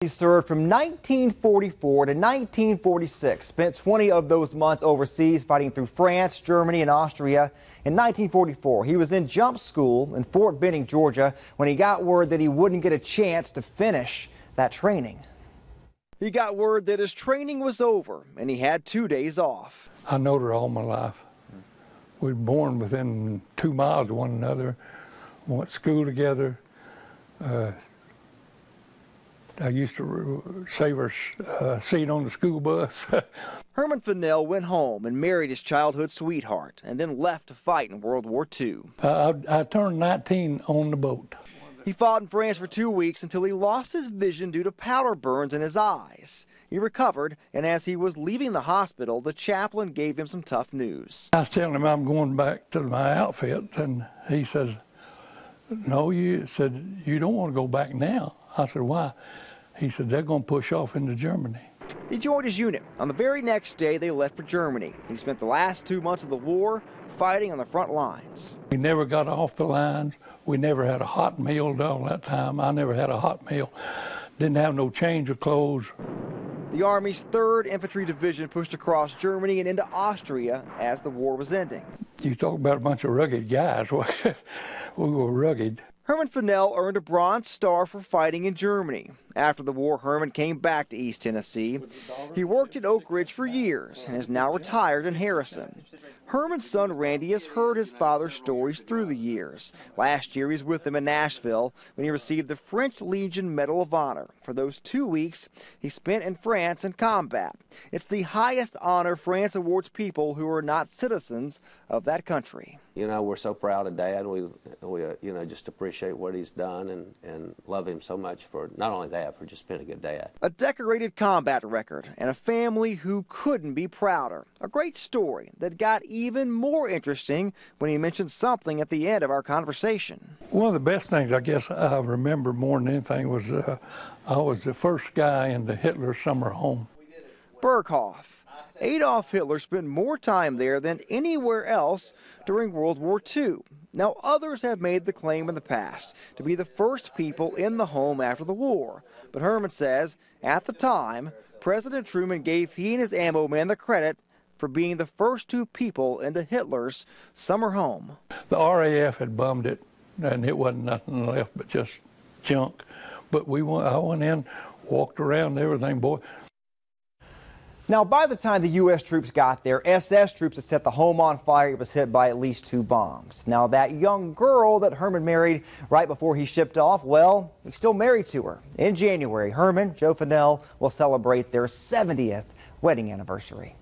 He served from 1944 to 1946, spent 20 of those months overseas fighting through France, Germany, and Austria. In 1944, he was in jump school in Fort Benning, Georgia, when he got word that he wouldn't get a chance to finish that training. He got word that his training was over and he had 2 days off. I knowed her all my life. We were born within 2 miles of one another, went to school together. I used to save her seat on the school bus. Herman Finnell went home and married his childhood sweetheart and then left to fight in World War II. I turned 19 on the boat. He fought in France for 2 weeks until he lost his vision due to powder burns in his eyes. He recovered, and as he was leaving the hospital, the chaplain gave him some tough news. I was telling him I'm going back to my outfit, and he says, "No, you don't want to go back now." I said, "Why?" He said, "They're going to push off into Germany." He joined his unit. On the very next day, they left for Germany. He spent the last 2 months of the war fighting on the front lines. We never got off the lines. We never had a hot meal all that time. I never had a hot meal. Didn't have no change of clothes. The Army's 3rd Infantry Division pushed across Germany and into Austria as the war was ending. You talk about a bunch of rugged guys. We were rugged. Herman Finnell earned a Bronze Star for fighting in Germany. After the war, Herman came back to East Tennessee. He worked at Oak Ridge for years and is now retired in Harrison. Herman's son Randy has heard his father's stories through the years. Last year, he was with him in Nashville when he received the French Legion Medal of Honor for those 2 weeks he spent in France in combat. It's the highest honor France awards people who are not citizens of that country. You know, we're so proud of Dad. We just appreciate what he's done and love him so much for not only that, for just being a good dad. A decorated combat record and a family who couldn't be prouder. A great story that got even more interesting when he mentioned something at the end of our conversation. One of the best things I guess I remember more than anything was I was the first guy in the Hitler summer home. Berghof. Adolf Hitler spent more time there than anywhere else during World War II. Now, others have made the claim in the past to be the first people in the home after the war. But Herman says, at the time, President Truman gave he and his ammo men the credit for being the first 2 people into Hitler's summer home. The RAF had bombed it, and it wasn't nothing left but just junk. But I went in, walked around and everything, boy. Now, by the time the U.S. troops got there, SS troops had set the home on fire. It was hit by at least 2 bombs. Now, that young girl that Herman married right before he shipped off, well, he's still married to her. In January, Herman, Joe Finnell will celebrate their 70th wedding anniversary.